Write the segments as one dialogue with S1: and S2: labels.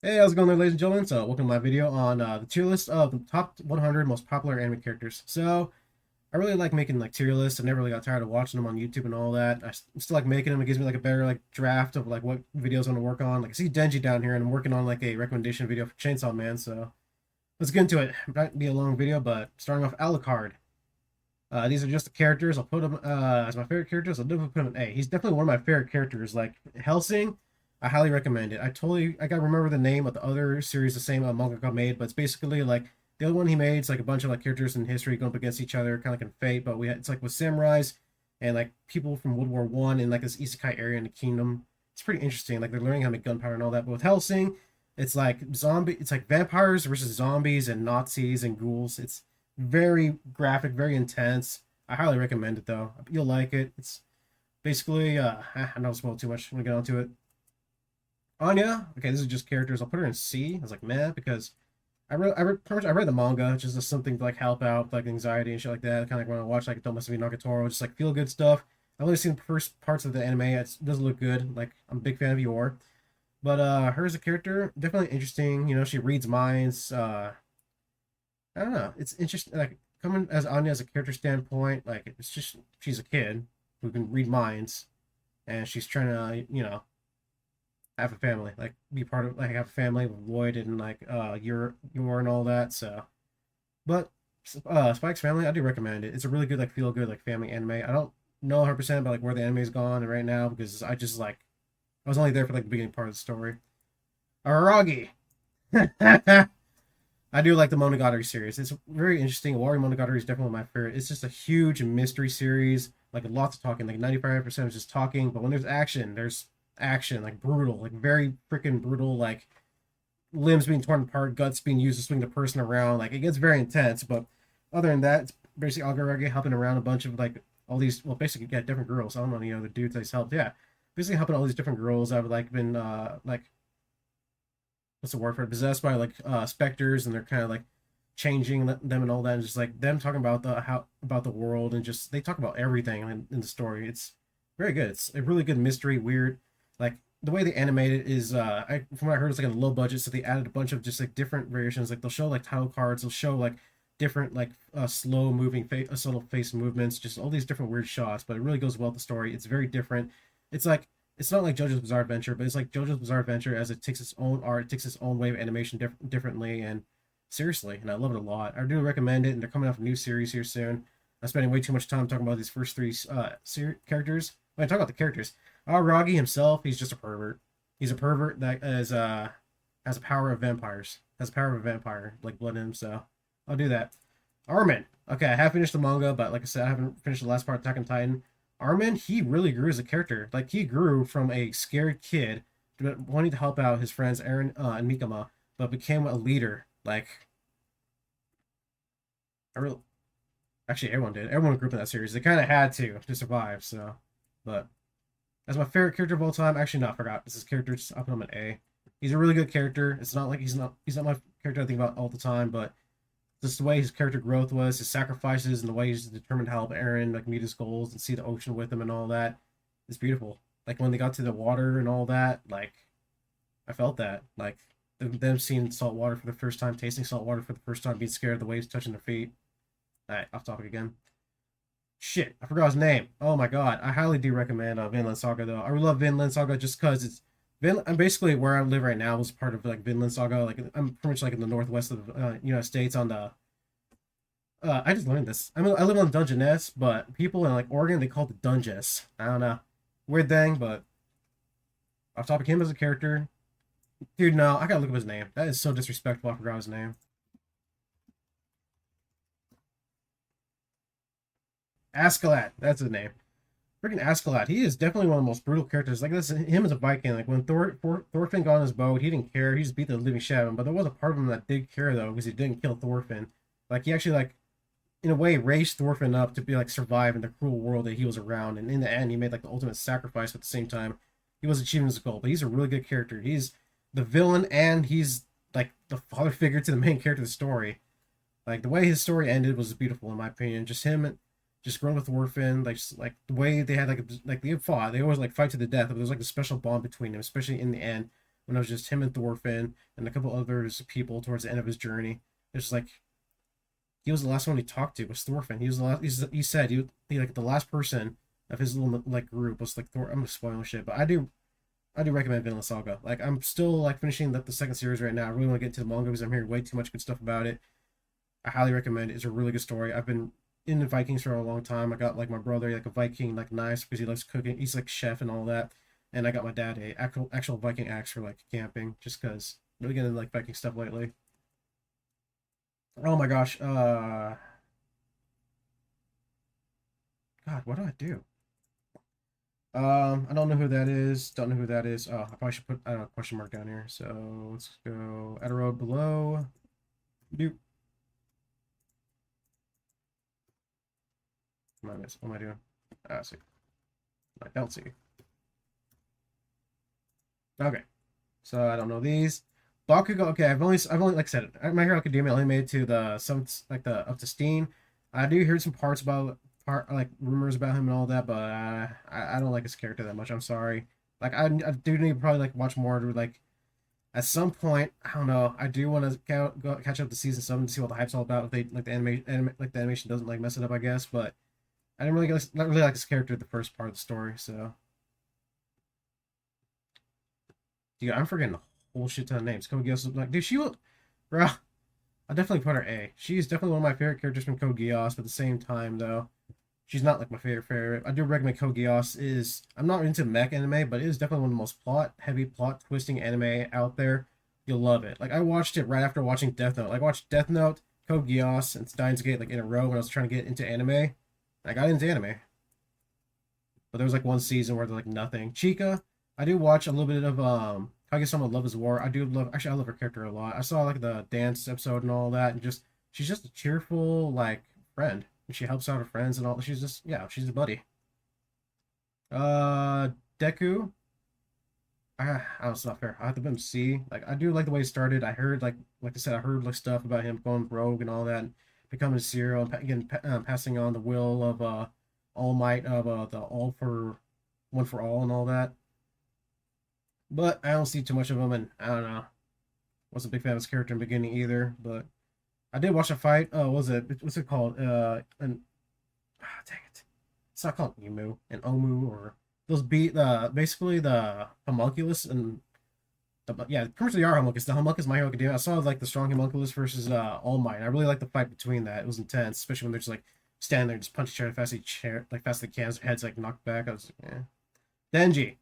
S1: Hey, how's it going there, ladies and gentlemen? So, welcome to my video on the tier list of the top 100 most popular anime characters. So, I really like making like tier lists. I never really got tired of watching them on YouTube and all that. Still like making them. It gives me like a better like draft of like what videos I'm gonna work on. Like I see Denji down here, and I'm working on like a recommendation video for Chainsaw Man. So, let's get into it. It might be a long video, but starting off Alucard. These are just the characters. I'll put him as my favorite characters. I'll definitely put him in A. He's definitely one of my favorite characters. Like Hellsing, I highly recommend it. I gotta remember the name of the other series the same mangaka made, but it's basically like the other one he made. It's like a bunch of like characters in history going up against each other, kind of like in Fate. But it's like with samurais and like people from World War One in like this isekai area in the kingdom. It's pretty interesting. Like they're learning how to make gunpowder and all that. But with Hellsing, it's like zombie. It's like vampires versus zombies and Nazis and ghouls. It's very graphic, very intense. I highly recommend it though. You'll like it. It's basically I don't spoil too much. I'm gonna get onto it. Anya, okay, this is just characters. I'll put her in C. I was like, meh, because pretty much I read the manga just as something to like help out like anxiety and shit like that. Kind of like when I watch like Don't Mess With Me Nagatoro, just like feel good stuff. I've only seen the first parts of the anime. It doesn't look good. Like I'm a big fan of Yor, but her as a character definitely interesting. You know, she reads minds. I don't know. It's interesting. Like coming as Anya as a character standpoint, like it's just she's a kid who can read minds, and she's trying to have a family, like be part of like have a family with Lloyd and like your and all that. So, but Spike's Family, I do recommend it. It's a really good like feel good like family anime. I don't know 100% about like where the anime's gone right now because I just like I was only there for like the beginning part of the story. Aragi. I do like the Monogatari series. It's very interesting. Wari Monogatari is definitely my favorite. It's just a huge mystery series, like lots of talking. Like 95% is just talking, but when there's action, like brutal, like very freaking brutal, like limbs being torn apart, guts being used to swing the person around. Like it gets very intense. But other than that, it's basically Agarage helping around a bunch of like all these, well, basically yeah, different girls. I don't know, the dudes that he's helped. Yeah, basically helping all these different girls that have like been like what's the word for it? Possessed by like specters, and they're kind of like changing them and all that, and just like them talking about the how about the world, and just they talk about everything in the story. It's very good. It's a really good mystery, weird. Like the way they animate it is, from what I heard, it's like a low budget, so they added a bunch of just like different variations. Like they'll show like title cards, they'll show like different like slow moving face, subtle face movements, just all these different weird shots. But it really goes well with the story. It's very different. It's like it's not like JoJo's Bizarre Adventure, but it's like JoJo's Bizarre Adventure as it takes its own art, it takes its own way of animation differently, and seriously, and I love it a lot. I do recommend it, and they're coming out with a new series here soon. I'm spending way too much time talking about these first three characters. When I talk about the characters, Ragi himself, he's just a pervert. He's a pervert that has a power of vampires, has the power of a vampire, like blood in him. So I'll do that. Armin. Okay, I have finished the manga, but like I said, I haven't finished the last part of Attack on Titan. Armin, he really grew as a character. Like he grew from a scared kid to wanting to help out his friends Aaron and Mikama, but became a leader. Like I really, actually everyone did. Everyone grew up in that series. They kind of had to survive. So, but as my favorite character of all time, actually, no, I forgot. This is character. Just I'll put him an A. He's a really good character. It's not like he's not my character I think about all the time, but just the way his character growth was, his sacrifices, and the way he's determined to help Aaron like meet his goals and see the ocean with him and all that. It's beautiful. Like when they got to the water and all that, like I felt that. Like them seeing salt water for the first time, tasting salt water for the first time, being scared of the waves touching their feet. All right, off topic again. Shit, I forgot his name. Oh my god, I highly do recommend Vinland Saga though. I love Vinland Saga just because it's I'm basically where I live right now is part of like Vinland Saga. Like I'm pretty much like in the northwest of United States on the I just learned this. I live on Dungeness, but people in like Oregon they call it the Dungeness. I don't know, weird thing, but off topic, him as a character, dude. No, I gotta look up his name. That is so disrespectful. I forgot his name. Askeladd. That's his name. Freaking Askeladd. He is definitely one of the most brutal characters. Like this, him as a Viking. Like when Thorfinn got on his boat, he didn't care. He just beat the living shit out of him. But there was a part of him that did care though, because he didn't kill Thorfinn. Like he actually like in a way raised Thorfinn up to be like survive in the cruel world that he was around. And in the end, he made like the ultimate sacrifice. At the same time, he was achieving his goal. But he's a really good character. He's the villain, and he's like the father figure to the main character of the story. Like the way his story ended was beautiful in my opinion. Just him, just growing with Thorfinn, like the way they had like they fought. They always like fight to the death. But there was like a special bond between them, especially in the end when it was just him and Thorfinn and a couple others people towards the end of his journey. It's just like he was the last one he talked to was Thorfinn. He was the last. He said he like the last person of his little like group was like Thor. I'm gonna spoil shit, but I do recommend Vinland Saga. Like I'm still like finishing the second series right now. I really want to get into the manga because I'm hearing way too much good stuff about it. I highly recommend it. It's a really good story. I've been in the Vikings for a long time. I got like my brother like a Viking like knife because he loves cooking. He's like chef and all that. And I got my dad a actual Viking axe for like camping just because really getting into like Viking stuff lately. Oh my gosh. God, what do I do? I don't know who that is. Don't know who that is. Oh, I probably should put a question mark down here. So let's go add a road below. Doop. What am I doing? Ah, see. I don't see. Okay. So I don't know these. Bakugo. Okay, I've only like I said, My Hero Academia only made it to the seventh, like the up to Steen. I do hear some parts about like rumors about him and all that, but I don't like his character that much. I'm sorry. Like I do need to probably like watch more to like at some point. I don't know. I do want to go catch up to season 7 to see what the hype's all about. If they like the like the animation doesn't like mess it up, I guess. But I didn't really not really like his character the first part of the story. So dude, I'm forgetting a whole shit ton of names. Code Geass, like, dude, bro. I definitely put her A. She's definitely one of my favorite characters from Code Geass, but at the same time, though, she's not like my favorite. I do recommend Code Geass. I'm not into mech anime, but it is definitely one of the most plot twisting anime out there. You'll love it. Like I watched it right after watching Death Note. Like I watched Death Note, Code Geass, and Steins Gate like in a row when I was trying to get into anime. I got into anime, but there was like one season where there's like nothing. Chica, I do watch a little bit of Kaguya-sama Love is War. I do love actually I love her character a lot. I saw like the dance episode and all that, and just she's just a cheerful like friend. And she helps out her friends and all. She's just yeah, she's a buddy. Uh, Deku. It's not fair. I have to put him C. Like I do like the way he started. I heard like I said, I heard like stuff about him going rogue and all that, and becoming a serial and again passing on the will of All Might of the All for One for All and all that. But I don't see too much of him, and I don't know. Wasn't a big fan of his character in the beginning either. But I did watch a fight. Oh, what was it? What's it called? Dang it. It's not called Emu and Omu or those beat basically the homunculus and yeah, pretty much they are homunculus. The homunculus My Hero Academia. I saw like the strong homunculus versus All Might. I really like the fight between that. It was intense, especially when they're just like standing there, just punch each other fast as they can. Their heads like knocked back. I was yeah. Denji.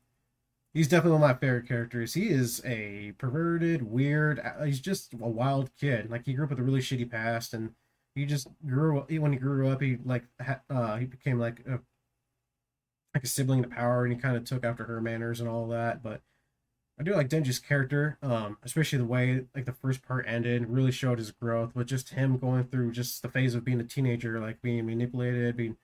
S1: He's definitely one of my favorite characters. He is a perverted, weird. He's just a wild kid. Like he grew up with a really shitty past, and he just grew. When he grew up, he like he became like a sibling to power, and he kind of took after her manners and all that. But I do like Denji's character, especially the way like the first part ended, really showed his growth. With just him going through just the phase of being a teenager, like being manipulated, being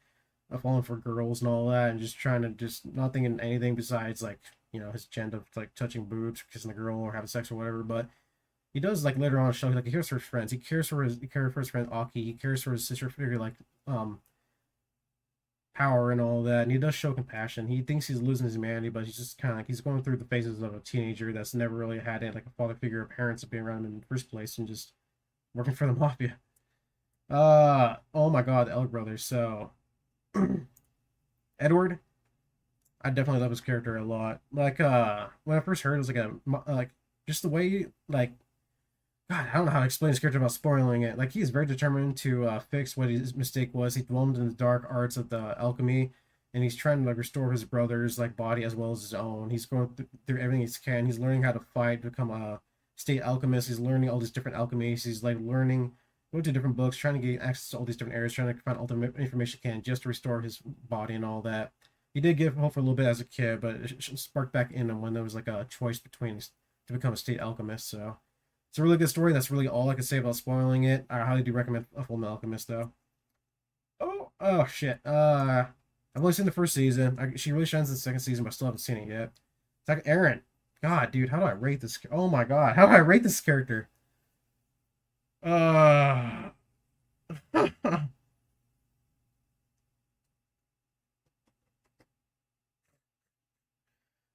S1: falling for girls and all that, and just trying to just not thinking anything besides like his agenda of like touching boobs, kissing the girl, or having sex or whatever. But he does like later on show like he cares for his friends. He cares for his friend Aki. He cares for his sister figure like um power and all that. And he does show compassion. He thinks he's losing his humanity, but he's just kind of like he's going through the phases of a teenager that's never really had like a father figure or parents to be around him in the first place, and just working for the mafia. Oh my God, the Elk brothers. So Edward, I definitely love his character a lot. Like when I first heard it was like like just the way like God, I don't know how to explain his character without spoiling it. Like he is very determined to fix what his mistake was. He dwelled in the dark arts of the alchemy, and he's trying to like restore his brother's like body as well as his own. He's going through everything he can. He's learning how to fight, become a state alchemist. He's learning all these different alchemies. He's like learning, going to different books, trying to get access to all these different areas, trying to find all the information he can just to restore his body and all that. He did give hope for a little bit as a kid, but it sparked back in him when there was like a choice between to become a state alchemist. So it's a really good story. That's really all I can say about spoiling it. I highly do recommend A Full Metal Alchemist, though. Oh shit. I've only seen the first season. She really shines in the second season, but I still haven't seen it yet. It's like Aaron. God, dude, how do I rate this? Oh my God, how do I rate this character? Uh,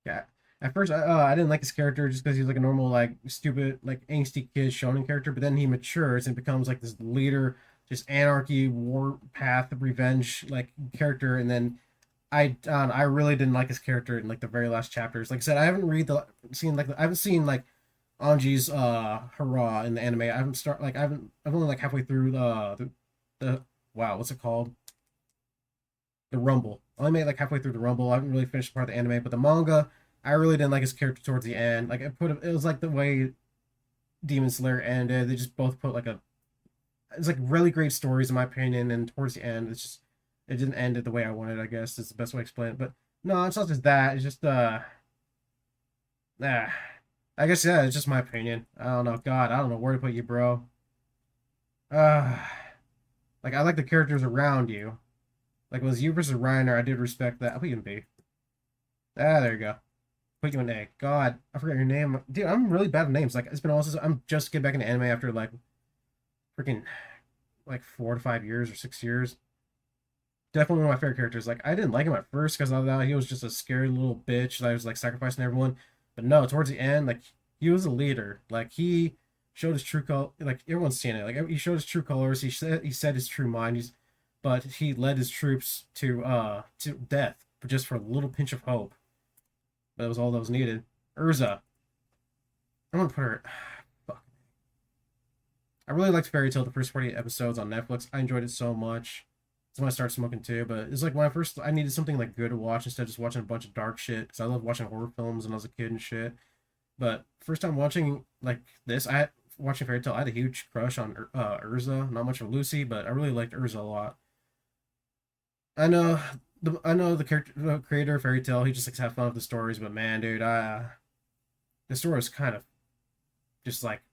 S1: yeah. At first, I didn't like his character just because he's like a normal, like stupid, like angsty kid shonen character. But then he matures and becomes like this leader, just anarchy, war path, revenge like character. And then I really didn't like his character in like the very last chapters. Like I said, I haven't read the seen like I haven't seen like Anji's hurrah in the anime. I haven't start like I've only like halfway through the wow, what's it called? The Rumble. I only made like halfway through the Rumble. I haven't really finished part of the anime, but the manga, I really didn't like his character towards the end. Like it was like the way Demon Slayer ended. They just both put like it's like really great stories in my opinion, and towards the end, it didn't end it the way I wanted. I guess is the best way to explain it. But no, it's not just that. It's just nah. I guess yeah, it's just my opinion. I don't know. God, I don't know where to put you, bro. Uh, like I like the characters around you. Like it was you versus Reiner. I did respect that. I'll put you in B. Ah, there you go. Put you in A. God, I forgot your name, dude. I'm really bad at names. Like it's been also I'm just getting back into anime after like freaking like 4 to 5 years or 6 years. Definitely one of my favorite characters. Like I didn't like him at first because I thought he was just a scary little bitch that was like sacrificing everyone. But no, towards the end, like he was a leader. Like he showed his true color. Like everyone's seen it. Like he showed his true colors. He said his true mind. But he led his troops to death just for a little pinch of hope. That was all that was needed. Urza. I'm gonna put her. Fuck. I really liked Fairy Tail the first 48 episodes on Netflix. I enjoyed it so much. That's when I started smoking too. But it's like when I needed something like good to watch instead of just watching a bunch of dark shit. Because I love watching horror films when I was a kid and shit. But first time watching like this, watching Fairy Tail. I had a huge crush on Urza. Not much of Lucy, but I really liked Urza a lot. I know the character the creator of Fairy Tail. He just likes to have fun with the stories. But man, dude, the story was kind of just like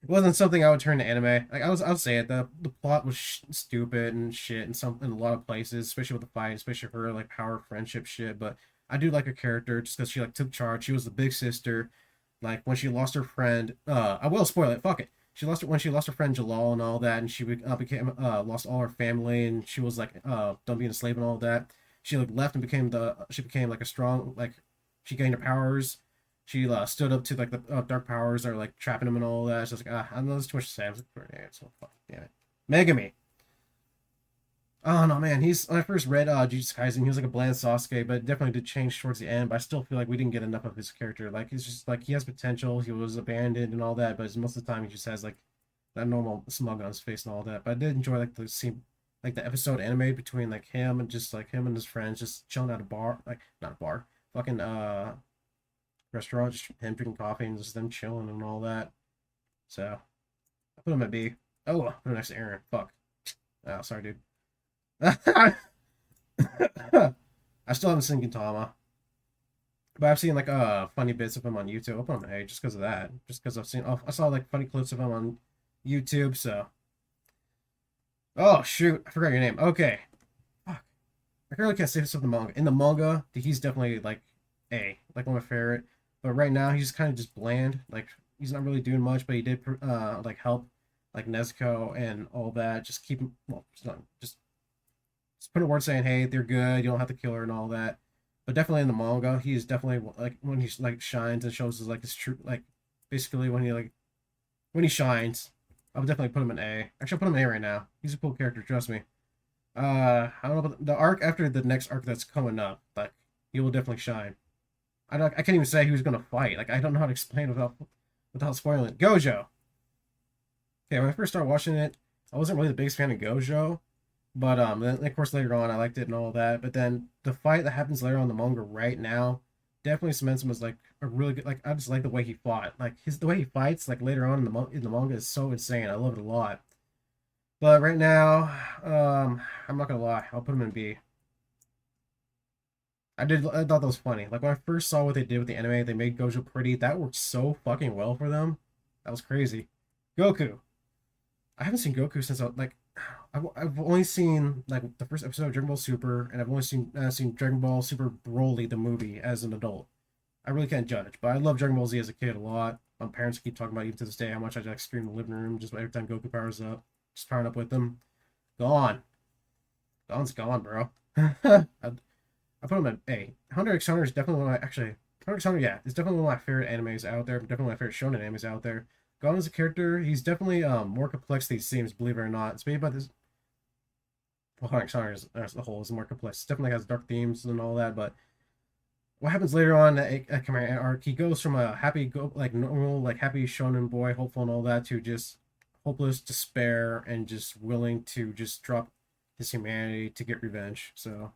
S1: it wasn't something I would turn to anime. Like I'll say it. The plot was stupid and shit in a lot of places, especially with the fight, especially her like power friendship shit. But I do like her character just because she like took charge. She was the big sister. Like when she lost her friend, I will spoil it. Fuck it. She lost her friend Jalal and all that, and she became lost all her family, and she was like done being a slave and all that. She like left and she became like a strong like she gained her powers. She stood up to like the dark powers that are like trapping him and all that. So I was like, I know there's too much to say. I was like, yeah, so fuck, damn it. Megami. Oh no, man. He's when I first read Jujutsu Kaisen, he was like a bland Sasuke, but it definitely did change towards the end. But I still feel like we didn't get enough of his character. Like he's just like he has potential. He was abandoned and all that, but most of the time he just has like that normal smug on his face and all that. But I did enjoy like the scene, like the episode animated between like him and just like him and his friends just chilling at a bar, like not a bar, fucking restaurant, just him drinking coffee and just them chilling and all that. So I put him at B. Oh, I put him next to Aaron. Fuck. Oh, sorry, dude. I still haven't seen Gintama, but I've seen like funny bits of him on YouTube. I'll put him at A just because of that. Just because I saw like funny clips of him on YouTube. So oh shoot, I forgot your name. Okay, fuck. I really can't say this of the manga. In the manga, he's definitely like A, like one of my favorite. But right now, he's kind of just bland. Like he's not really doing much, but he did like help like Nezuko and all that. Just keep him. Well, just put a word saying, hey, they're good. You don't have to kill her and all that. But definitely in the manga, he's definitely like when he's like shines and shows his like his true like basically when he shines, I would definitely put him in A. Actually, I'll put him in A right now. He's a cool character, trust me. I don't know about the arc after the next arc that's coming up, but he will definitely shine. I can't even say who's gonna fight. Like I don't know how to explain without spoiling it. Gojo. Okay, when I first started watching it, I wasn't really the biggest fan of Gojo, but then of course later on I liked it and all that. But then the fight that happens later on in the manga right now definitely cements him as like a really good. Like I just like the way he fought. Like the way he fights like later on in the manga is so insane. I love it a lot. But right now, I'm not gonna lie, I'll put him in B. I thought that was funny. Like when I first saw what they did with the anime, they made Gojo pretty. That worked so fucking well for them. That was crazy. Goku. I haven't seen Goku since I've only seen like the first episode of Dragon Ball Super, and I've only seen Dragon Ball Super Broly the movie as an adult. I really can't judge, but I love Dragon Ball Z as a kid a lot. My parents keep talking about even to this day how much I like scream in the living room just every time Goku powers up, just powering up with them. Gone, gone's gone, bro. I put him at A. Hunter x Hunter is definitely one of my, actually, Hunter x Hunter, yeah, it's definitely one of my favorite animes out there. Definitely my favorite shonen animes out there. Gon as a character, he's definitely more complex than he seems, believe it or not. It's made by this. Well, Hunter x Hunter as a whole is more complex. It definitely has dark themes and all that, but what happens later on at Command arc, he goes from a happy, like normal, like happy shonen boy, hopeful and all that, to just hopeless despair and just willing to just drop his humanity to get revenge. So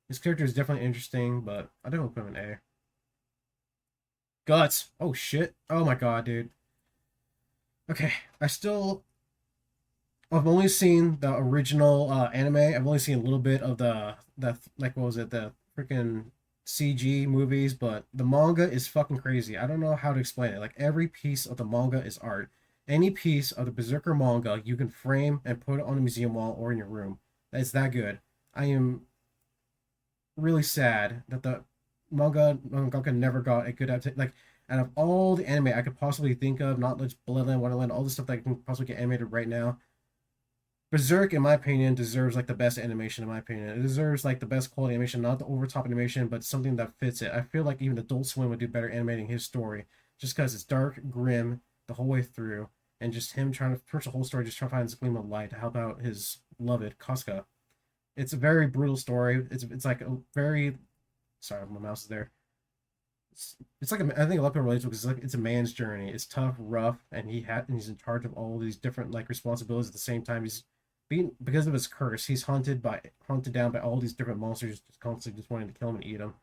S1: his character is definitely interesting, but I definitely put him in A. Guts. Oh shit. Oh my god, dude. Okay, I've only seen the original anime. I've only seen a little bit of the like what was it, the freaking CG movies, but the manga is fucking crazy. I don't know how to explain it. Like every piece of the manga is art. Any piece of the Berserker manga you can frame and put it on a museum wall or in your room. It's that good. I am really sad that the mangaka never got a good adaptation. Like out of all the anime I could possibly think of, not just Bloodline, Wonderland, all the stuff that can possibly get animated right now, Berserk, in my opinion, deserves like the best animation. In my opinion, it deserves like the best quality animation, not the overtop animation, but something that fits it. I feel like even Adult Swim would do better animating his story, just because it's dark, grim the whole way through, and just him trying to push the whole story, just trying to find this gleam of light to help out his beloved Casca. It's a very brutal story. It's like a very, sorry, my mouse is there. It's like I think a lot of people relate to it because it's a man's journey. It's tough, rough, and he's in charge of all these different like responsibilities at the same time. He's being, because of his curse, he's hunted down by all these different monsters, just constantly just wanting to kill him and eat him.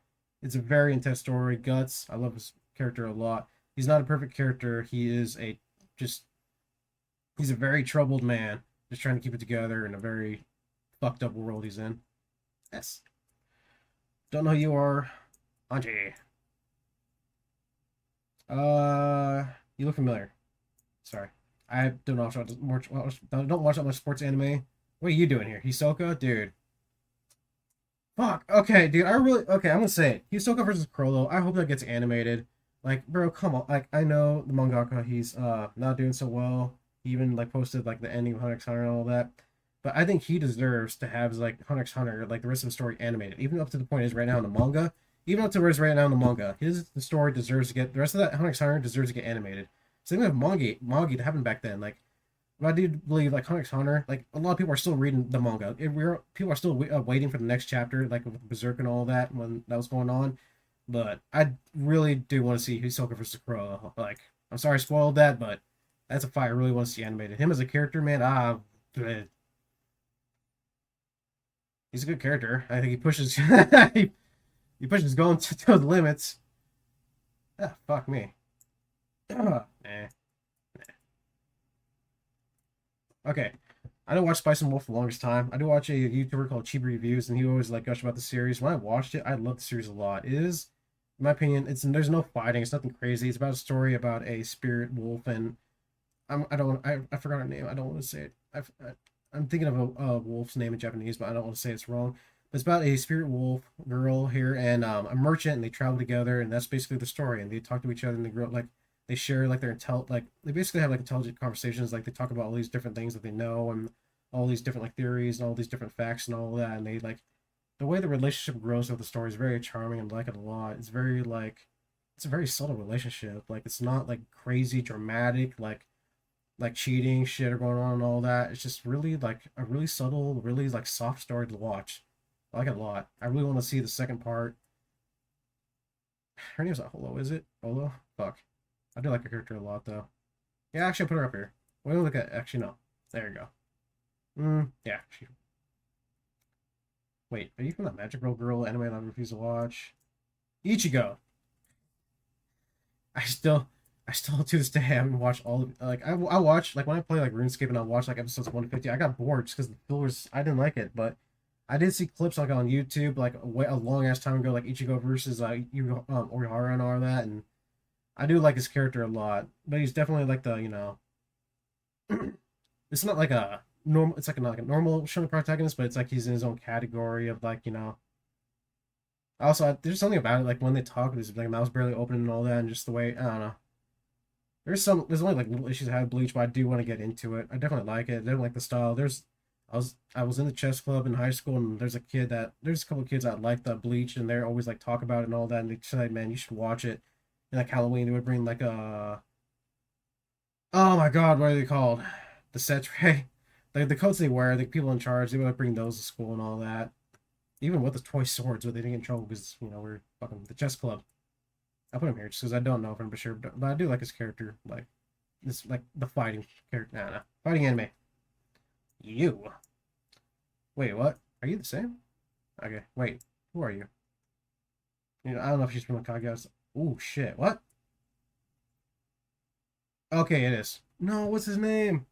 S1: It's a very intense story. Guts, I love his character a lot. He's not a perfect character. He is a just he's a very troubled man, just trying to keep it together in a very fucked up world he's in. Yes. Don't know who you are, Auntie. You look familiar. Sorry. I don't watch don't watch that much sports anime. What are you doing here? Hisoka? Dude. Fuck. Okay, dude. Okay, I'm gonna say it. Hisoka versus Crollo. I hope that gets animated. Like, bro, come on. Like, I know the mangaka, he's not doing so well. He even like posted like the ending of Hunter x Hunter and all that. But I think he deserves to have like Hunter x Hunter, like the rest of the story animated. Even up to the point is right now in the manga. Even up to where it's right now in the manga. The story deserves to get the rest of that Hunter x Hunter deserves to get animated. Same with manga that happened back then. Like, but I do believe like Hunter x Hunter, like a lot of people are still reading the manga. People are still waiting for the next chapter, like with Berserk and all that when that was going on. But I really do want to see Hisoka versus Crow. Like, I'm sorry I spoiled that, but that's a fight I really want to see animated. Him as a character, man, he's a good character. I think he pushes he pushes going to the limits. Ah, fuck me. Nah. Okay. I don't watch Spice and Wolf for the longest time. I do watch a YouTuber called Chibi Reviews, and he always like gush about the series. When I watched it, I loved the series a lot. It is, in my opinion, there's no fighting. It's nothing crazy. It's about a story about a spirit wolf, and I forgot her name. I don't want to say it. I'm thinking of a wolf's name in Japanese, but I don't want to say it's wrong. But it's about a spirit wolf girl here and a merchant, and they travel together, and that's basically the story. And they talk to each other, and they grow like they share like like they basically have like intelligent conversations. Like they talk about all these different things that they know and all these different like theories and all these different facts and all that. And they like the way the relationship grows with the story is very charming and I like it a lot. It's very like it's a very subtle relationship. Like it's not like crazy dramatic like cheating shit are going on and all that. It's just really like a really subtle, really like soft story to watch. I like it a lot. I really want to see the second part. Her name's not Holo, is it? Holo? Fuck. I do like her character a lot though. Yeah, actually, I'll put her up here. Wait, look at actually no. There you go. Yeah. Wait, are you from that Magic Girl anime that I refuse to watch? Ichigo. I still, I still to this day haven't watched all of like I watch like when I play like RuneScape and I watch like episodes 150. I got bored just because the fillers. I didn't like it, but I did see clips like on YouTube like a long ass time ago, like Ichigo versus Orihara and all that, and I do like his character a lot. But he's definitely like the it's not like a normal. It's like not like a normal shonen protagonist, but it's like he's in his own category of like. Also, there's something about it like when they talk, there's like mouths barely open and all that, and just the way I don't know. There's only like little issues I have with Bleach, but I do want to get into it. I definitely like it. I definitely like the style. I was in the chess club in high school, and there's a couple of kids that like the Bleach, and they're always like talk about it and all that, and they say, man, you should watch it. And like Halloween, they would bring like a oh my god, what are they called? The sets, right? Like the coats they wear, the people in charge, they would like bring those to school and all that. Even with the toy swords, but they didn't get in trouble because we're fucking the chess club. I put him here just because I don't know if I'm for sure, but I do like his character, like this, like the fighting character. Nah, fighting anime. You. Wait, what? Are you the same? Okay, wait. Who are you? I don't know if she's from the Kaguya's. Oh shit! What? Okay, it is. No, what's his name?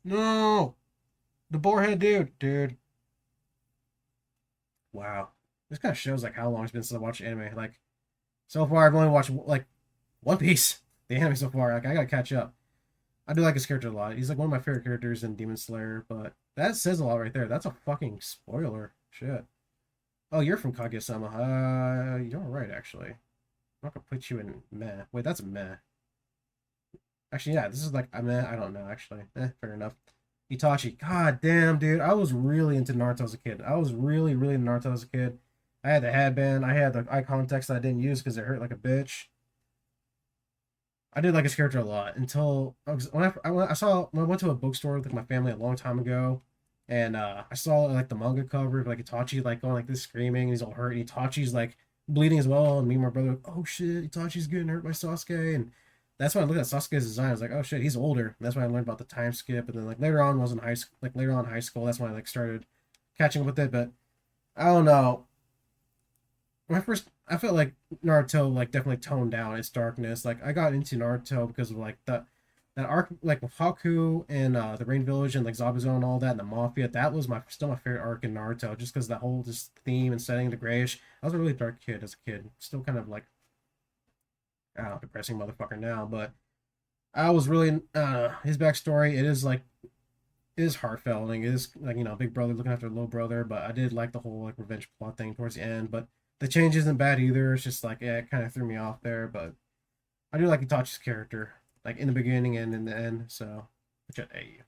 S1: No, the boarhead dude. Dude, wow. This kind of shows like how long it's been since I watched anime. Like so far, I've only watched like One Piece, the anime so far. Like I gotta catch up. I do like his character a lot. He's like one of my favorite characters in Demon Slayer, but that says a lot right there. That's a fucking spoiler. Shit. Oh, you're from Kaguya-sama. You're right, actually. I'm not gonna put you in meh. Wait, that's meh. Actually, yeah, this is like meh. I don't know, actually. Fair enough. Itachi. God damn, dude. I was really into Naruto as a kid. I was really, really into Naruto as a kid. I had the headband. I had the eye context that I didn't use because it hurt like a bitch. I did like his character a lot until when I went to a bookstore with like, my family a long time ago, and I saw like the manga cover of like Itachi like going like this screaming and he's all hurt and Itachi's like bleeding as well and me and my brother oh shit Itachi's getting hurt by Sasuke and that's when I looked at Sasuke's design I was like oh shit he's older and that's when I learned about the time skip and then like later on was in high school like later on in high school that's when I like started catching up with it but I don't know when I felt like Naruto like definitely toned down its darkness. Like I got into Naruto because of like that arc like with Haku and the Rain Village and like Zabuza and all that and the Mafia. That was my still my favorite arc in Naruto just because the whole just theme and setting the grayish. I was a really dark kid as a kid. Still kind of like I don't know, depressing motherfucker now, but I was really his backstory. It is like it is heartfelt and it is like big brother looking after little brother but I did like the whole like revenge plot thing towards the end but the change isn't bad either it's just like yeah it kind of threw me off there but I do like Itachi's character like in the beginning and in the end so which hey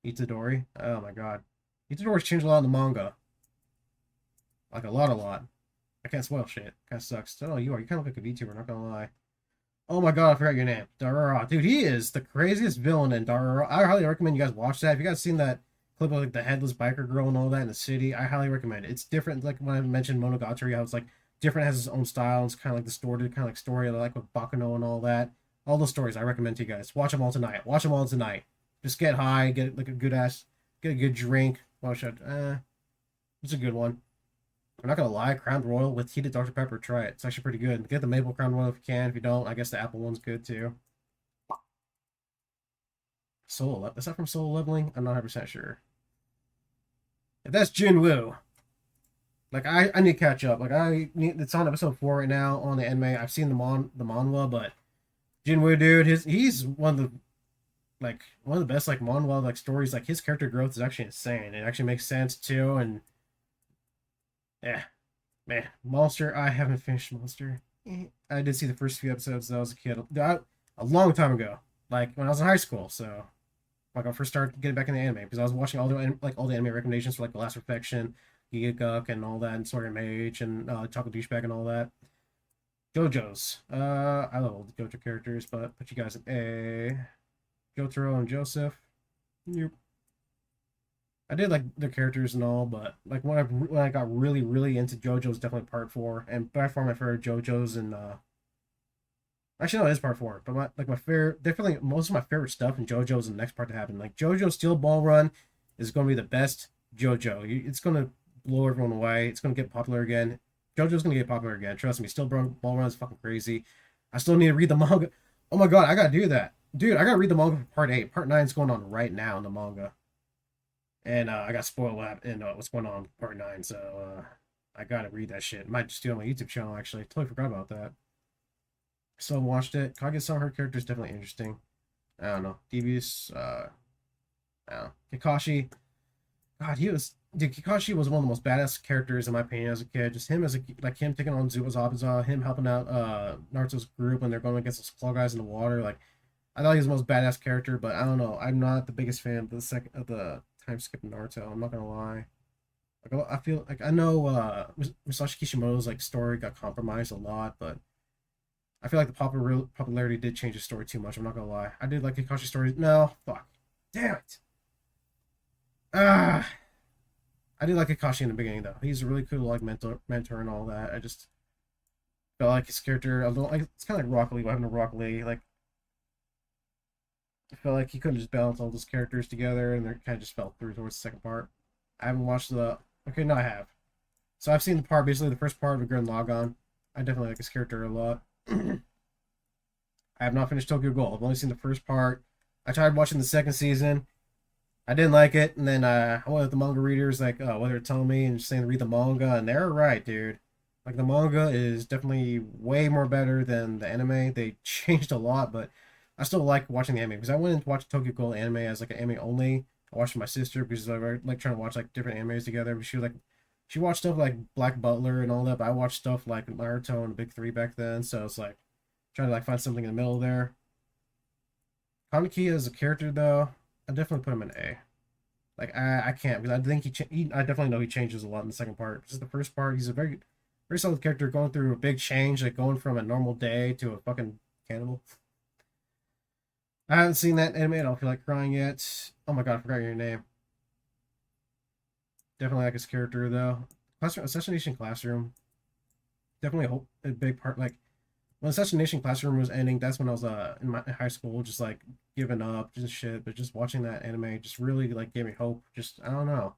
S1: Itadori oh my god Itadori's changed a lot in the manga like a lot I can't spoil shit kind of sucks oh you kind of look like a VTuber not gonna lie. Oh my god, I forgot your name. Darara. Dude, he is the craziest villain in Darara. I highly recommend you guys watch that. If you guys seen that clip of like the headless biker girl and all that in the city, I highly recommend it. It's different, like when I mentioned Monogatari, how it's like different, has its own style, and it's kind of like distorted, kind of like story, like with Bakuno and all that. All those stories I recommend to you guys. Watch them all tonight. Watch them all tonight. Just get high, get like a good get a good drink. Watch that. It's a good one. I'm not gonna lie, Crown Royal with heated Dr. Pepper, try it. It's actually pretty good. Get the maple Crown Royal if you can. If you don't, I guess the apple one's good too. Is that from Solo Leveling? I'm not 100% sure. If that's Jinwoo, like I need to catch up. Like it's on episode 4 right now on the anime. I've seen the manhwa, but Jinwoo, dude, he's one of the best like manhwa like stories. Like his character growth is actually insane. It actually makes sense too, and yeah, man, Monster. I haven't finished Monster. I did see the first few episodes when I was a kid, a long time ago, like when I was in high school. So, like, I first started getting back in the anime because I was watching all the anime recommendations for like The Last Reflection, Gigaguk, and all that, and Sword and Mage, and Taco Douchebag, and all that. JoJo's. I love all the JoJo characters, but put you guys in A. Jotaro and Joseph. Yep. I did like their characters and all, but like when I got really really into JoJo's definitely part 4, and by far my favorite JoJo's and actually no it is part 4, but my favorite definitely most of my favorite stuff in JoJo's in the next part to happen. Like JoJo's Steel Ball Run is going to be the best JoJo. It's going to blow everyone away. It's going to get popular again. JoJo's going to get popular again. Trust me. Steel Ball Run is fucking crazy. I still need to read the manga. Oh my god, I gotta do that, dude. I gotta read the manga for part 8. Part 9 is going on right now in the manga. And I got spoiled and what's going on part 9, so I gotta read that shit. Might just do it on my YouTube channel actually. Totally forgot about that. So watched it. Kaguya-sama, her character is definitely interesting. I don't know. Devious, I don't know. Kakashi. God, Kakashi was one of the most badass characters in my opinion as a kid. Just him him taking on Zabuza, him helping out Naruto's group when they're going against those claw guys in the water. Like I thought he was the most badass character, but I don't know. I'm not the biggest fan of the time skip Naruto. I'm not gonna lie. Like I feel like I know Masashi Kishimoto's like story got compromised a lot, but I feel like the popularity did change the story too much. I'm not gonna lie. I did like Kakashi's story. No, fuck, damn it. Ah, I did like Kakashi in the beginning though. He's a really cool like mentor and all that. I just felt like his character a little like it's kind of like Rock Lee. What happened to Rock Lee? Like I felt like he couldn't just balance all those characters together, and they kind of just fell through towards the second part. I haven't watched the. Okay, no, I have. So I've seen the part, basically the first part of Gurren Lagann. I definitely like his character a lot. I have not finished Tokyo Ghoul. I've only seen the first part. I tried watching the second season. I didn't like it, and then I went with the manga readers, like what they're telling me, and just saying to read the manga, and they're right, dude. Like the manga is definitely way more better than the anime. They changed a lot, but I still like watching the anime because I went and watched Tokyo Ghoul anime as like an anime only. I watched with my sister because I like trying to watch like different animes together. She was like, she watched stuff like Black Butler and all that, but I watched stuff like Naruto and the Big Three back then. So it's like trying to like find something in the middle there. Kaneki as a character though, I definitely put him in A. Like I can't because I think I definitely know he changes a lot in the second part. Just the first part, he's a very solid character going through a big change, like going from a normal day to a fucking cannibal. I haven't seen that anime. I don't feel like crying yet. Oh my god, I forgot your name. Definitely like his character though. Classroom Assassination Classroom. Definitely a big part. Like when Assassination Classroom was ending, that's when I was in my in high school, just like giving up, just shit. But just watching that anime just really like gave me hope. Just I don't know,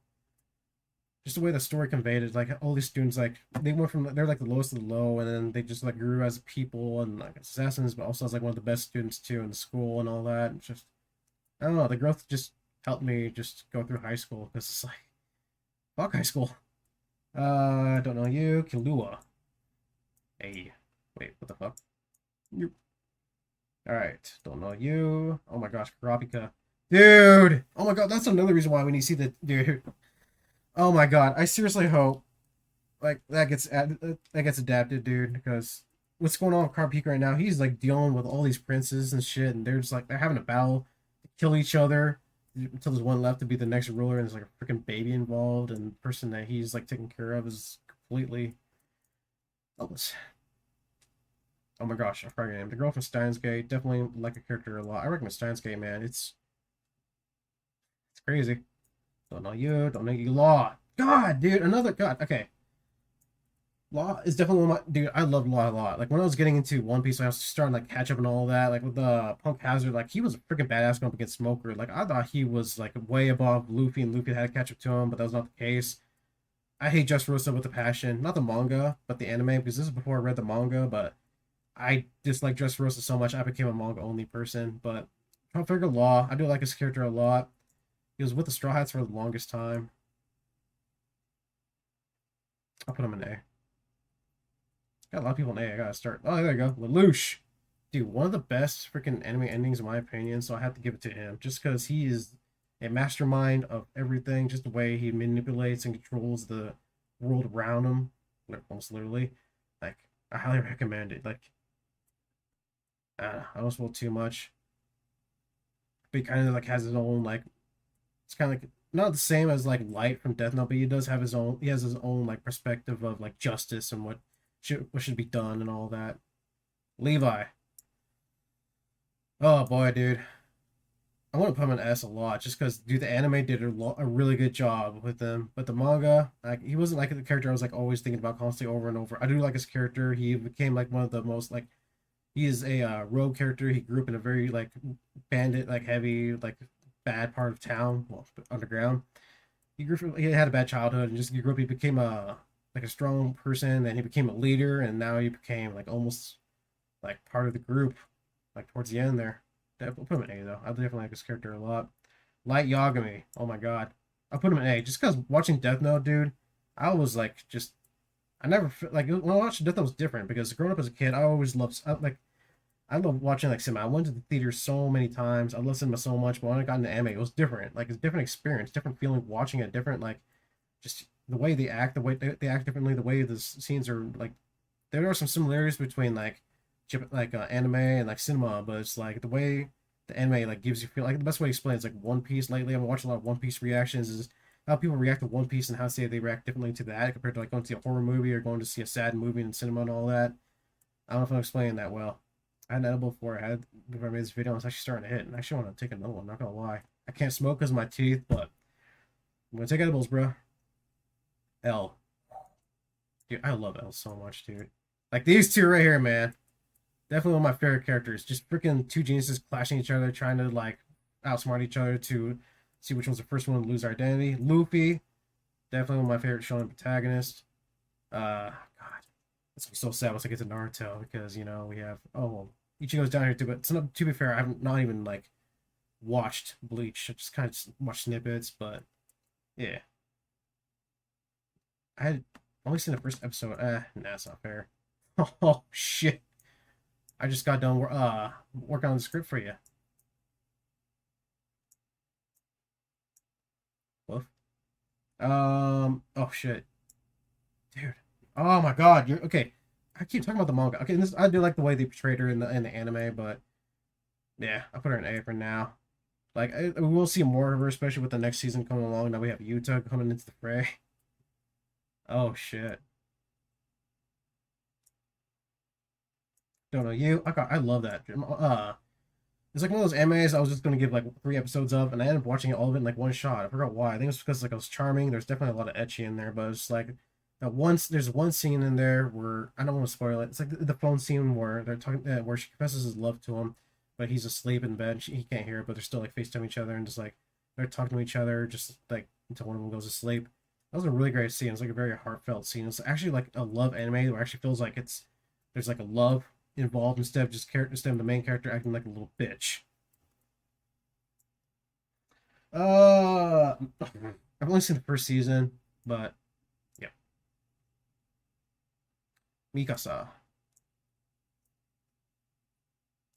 S1: just the way the story conveyed it. Like all these students, like they went from they're like the lowest of the low, and then they just like grew as people and like assassins, but also as like one of the best students too in the school and all that. It's just I don't know, the growth just helped me just go through high school because it's like fuck high school. I don't know you, Killua. Hey, wait, what the fuck? You. All right, don't know you. Oh my gosh, Kurapika. Dude! Oh my god, that's another reason why we need to see the dude. Oh my god, I seriously hope like that gets adapted, dude. Because what's going on with Kurapika right now? He's like dealing with all these princes and shit, and they're just like they're having a battle to kill each other until there's one left to be the next ruler, and there's like a freaking baby involved, and the person that he's like taking care of is completely helpless. Oh my gosh, I forgot your name. The girl from Steins Gate. Definitely like a character a lot. I recommend Steins Gate, man. It's crazy. Don't know you. Don't know you. Law. God, dude. Another God. Okay. Law is definitely one of my dude. I love Law a lot. Like when I was getting into One Piece, I was starting like catch up and all that. Like with the Punk Hazard, like he was a freaking badass going up against Smoker. Like I thought he was like way above Luffy, and Luffy had to catch up to him, but that was not the case. I hate Dressrosa with a passion. Not the manga, but the anime because this is before I read the manga. But I dislike Dressrosa so much I became a manga only person. But Trafalgar Law, I do like his character a lot. He was with the Straw Hats for the longest time. I'll put him in A. Got a lot of people in A. I gotta start. Oh, there you go. Lelouch. Dude, one of the best freaking anime endings in my opinion, so I have to give it to him. Just because he is a mastermind of everything, just the way he manipulates and controls the world around him, almost literally. Like, I highly recommend it. Like, I don't spoil too much. But he kind of like has his own like it's kind of like not the same as like Light from Death Note, but he does have his own. He has his own like perspective of like justice and what should be done and all that. Levi. Oh boy, dude. I want to put him in S a lot just because, dude, the anime did a really good job with him. But the manga, like, he wasn't like the character I was like always thinking about constantly over and over. I do like his character. He became like one of the most like he is a rogue character. He grew up in a very like bandit like heavy like bad part of town, well underground. He had a bad childhood and just he grew up. He became a like a strong person. Then he became a leader, and now he became like almost like part of the group. Like towards the end there, definitely put him in A though. I definitely like his character a lot. Light Yagami, oh my god, I put him in A just because watching Death Note, dude. I was like just I never like when I watched Death Note was different because growing up as a kid, I always loved like I love watching like cinema. I went to the theater so many times. I love cinema so much, but when I got into anime, it was different. Like it's a different experience, different feeling watching it, different like just the way they act, the way they act differently, the way the scenes are like. There are some similarities between like anime and like cinema, but it's like the way the anime like gives you feel like the best way to explain it's like One Piece. Lately, I've been watching a lot of One Piece reactions. Is how people react to One Piece and how say they react differently to that compared to like going to see a horror movie or going to see a sad movie in cinema and all that. I don't know if I'm explaining that well. I had an edible before I made this video. And it's actually starting to hit, and I actually want to take another one. Not gonna lie, I can't smoke because of my teeth, but I'm gonna take edibles, bro. L, dude, I love L so much, dude. Like these two right here, man. Definitely one of my favorite characters. Just freaking two geniuses clashing each other, trying to like outsmart each other to see which one's the first one to lose their identity. Luffy, definitely one of my favorite shonen protagonists. God, it's gonna be so sad once I get to Naruto because you know we have well, Ichigo's down here too. But to be fair, I haven't not even like watched Bleach. I just kind of watched snippets, but yeah, I had only seen the first episode. Nah, that's not fair. Oh shit! I just got done working on the script for you. Woof. Oh shit, dude. Oh my god. You're okay. I keep talking about the manga. Okay, I do like the way they portrayed her in the anime, but yeah, I put her in A for now. Like we will see more of her, especially with the next season coming along. Now we have Yuta coming into the fray. Oh shit. Don't know you. I love that. It's like one of those animes I was just gonna give like 3 episodes of, and I ended up watching all of it in like one shot. I forgot why. I think it's because like I was charming. There's definitely a lot of ecchi in there, but it's like that once there's one scene in there where I don't want to spoil it. It's like the phone scene where they're talking, where she confesses his love to him, but he's asleep in bed. He can't hear it, but they're still like FaceTime each other and just like they're talking to each other, just like until one of them goes to sleep. That was a really great scene. It's like a very heartfelt scene. It's actually like a love anime where it actually feels like there's like a love involved instead of the main character acting like a little bitch. I've only seen the first season, but yeah, Mikasa.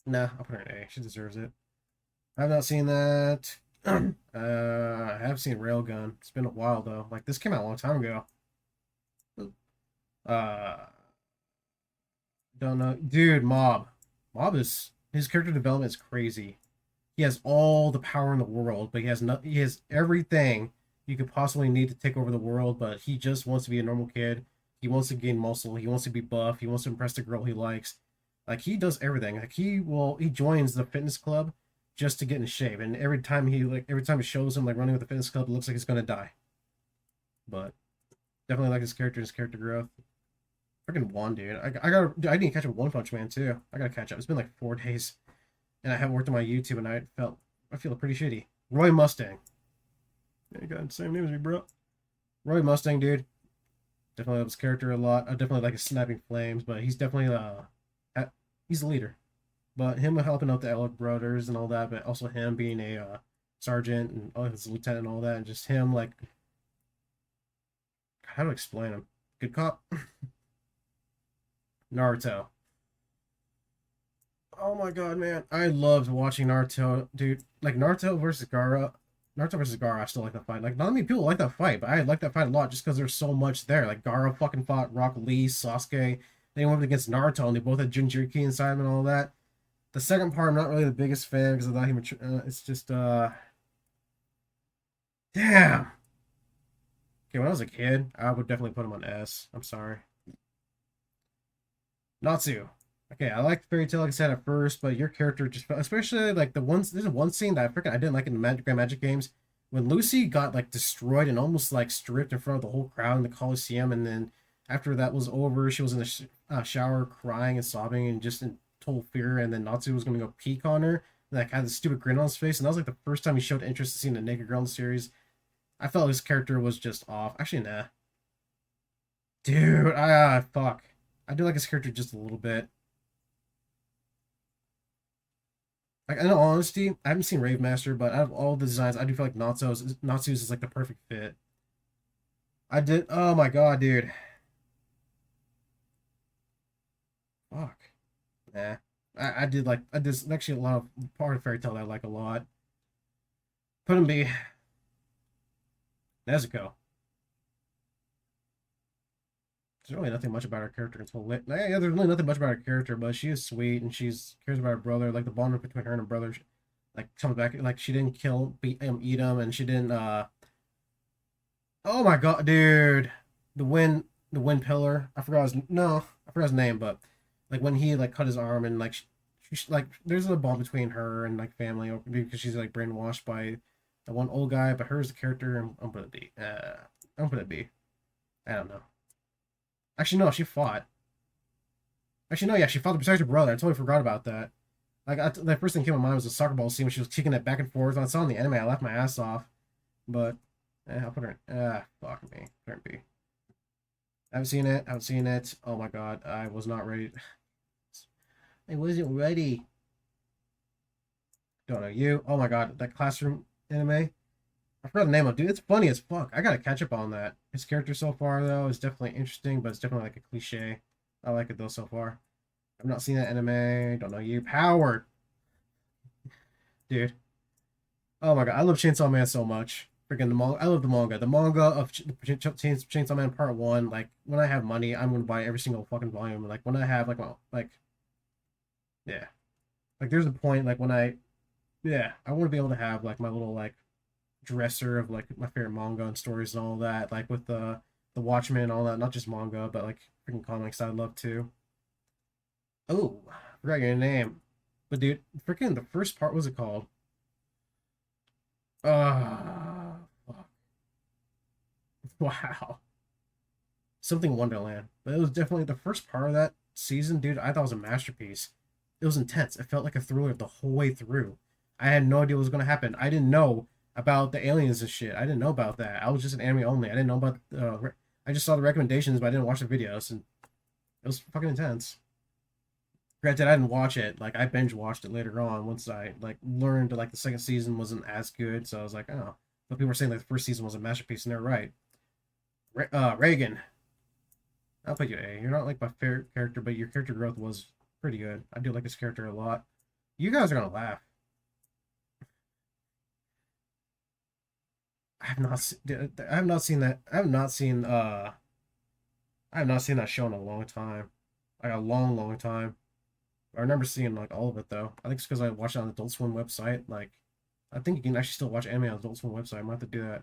S1: Nah, I'll put her in A. She deserves it. I've not seen that. I have seen Railgun. It's been a while though. Like this came out a long time ago. Uh, don't know, dude. Mob is his character development is crazy. He has all the power in the world, but he has not. He has everything you could possibly need to take over the world, but he just wants to be a normal kid. He wants to gain muscle. He wants to be buff. He wants to impress the girl he likes. Like he does everything. Like he joins the fitness club just to get in shape. And every time it shows him like running with the fitness club, it looks like he's gonna die. But definitely like his character and his character growth. Freaking one, dude. I need to catch up with One Punch Man too. I gotta catch up. It's been like 4 days and I haven't worked on my YouTube, and I feel pretty shitty. Roy Mustang. Yeah, you got the same name as me, bro. Roy Mustang, dude. Definitely love his character a lot. I definitely like his snapping flames, but he's definitely he's the leader. But him helping out the Alec brothers and all that, but also him being a sergeant and all his lieutenant and all that, and just him like how to explain him? Good cop. Naruto. Oh my god, man. I loved watching Naruto, dude. Like Naruto versus Gaara, I still like that fight. Like, not many people like that fight, but I like that fight a lot just because there's so much there. Like, Gaara fucking fought Rock Lee, Sasuke. Then he went against Naruto, and they both had Jinchuriki inside them and all that. The second part, I'm not really the biggest fan because I thought it's just, damn. Okay, when I was a kid, I would definitely put him on S. I'm sorry. Natsu. Okay, I liked Fairy Tail, like I said at first, but your character just, especially like there's one scene that I didn't like in the Grand Magic games when Lucy got like destroyed and almost like stripped in front of the whole crowd in the Coliseum, and then after that was over, she was in the shower crying and sobbing and just in total fear, and then Natsu was gonna go peek on her, and like had this stupid grin on his face, and that was like the first time he showed interest in seeing a naked girl in the series. I felt his character was just off. Actually, nah, dude, fuck. I do like his character just a little bit. Like in all honesty, I haven't seen Rave Master, but out of all the designs, I do feel like Natsu's is like the perfect fit. I did. Oh my god, dude. Fuck. Nah. I did actually a lot of part of Fairy Tail that I like a lot. Put him B. Nezuko. There's really nothing much about her character until lit. Yeah, there's really nothing much about her character, but she is sweet and she's cares about her brother. Like the bond between her and her brother like comes back, like she didn't eat him, and she didn't. Oh my god, dude, the wind, the wind pillar. I forgot his no, I forgot his name, but like when he like cut his arm and like like there's a bond between her and like family because she's like brainwashed by the one old guy, but her as a character, I'm gonna be, I'm gonna be. I don't know. Actually, no, she fought. Actually, no, yeah, she fought besides her brother. I totally forgot about that. Like, the first thing that came to mind was the soccer ball scene when she was kicking it back and forth. When I saw in the anime, I laughed my ass off. But, I'll put her in. Fuck me. Put her in B. I haven't seen it. I haven't seen it. Oh my god, I was not ready. I wasn't ready. Don't know you. Oh my god, that classroom anime. I forgot the name of it. Dude, it's funny as fuck. I gotta catch up on that. His character so far, though, is definitely interesting, but it's definitely like a cliche. I like it, though, so far. I've not seen that anime. Don't know you. Power! Dude. Oh my god, I love Chainsaw Man so much. Freaking the manga. I love the manga. The manga of Chainsaw Man Part 1. Like, when I have money, I'm gonna buy every single fucking volume. Like, when I have, like, well, like, yeah. Like, there's a point, like, when yeah, I want to be able to have, like, my little, like, dresser of, like, my favorite manga and stories and all that. Like, with the Watchmen and all that. Not just manga, but, like, freaking comics I love, too. Oh, I forgot your name. But, dude, freaking the first part, was it called? Fuck. Wow. Something Wonderland. But it was definitely the first part of that season, dude. I thought it was a masterpiece. It was intense. It felt like a thriller the whole way through. I had no idea what was going to happen. I didn't know about the aliens and shit. I didn't know about that. I was just an anime only. I didn't know about. I just saw the recommendations, but I didn't watch the videos, and it was fucking intense. Granted, I didn't watch it. Like I binge watched it later on once I like learned that like the second season wasn't as good. So I was like, oh. But people were saying like the first season was a masterpiece, and they're right. Reagan, I'll put you A. You're not like my favorite character, but your character growth was pretty good. I do like this character a lot. You guys are gonna laugh. I have not. I have not seen that. I have not seen. I have not seen that show in a long time. Like a long, long time. I remember seeing like all of it though. I think it's because I watched it on the Adult Swim website. Like, I think you can actually still watch anime on the Adult Swim website. I might have to do that.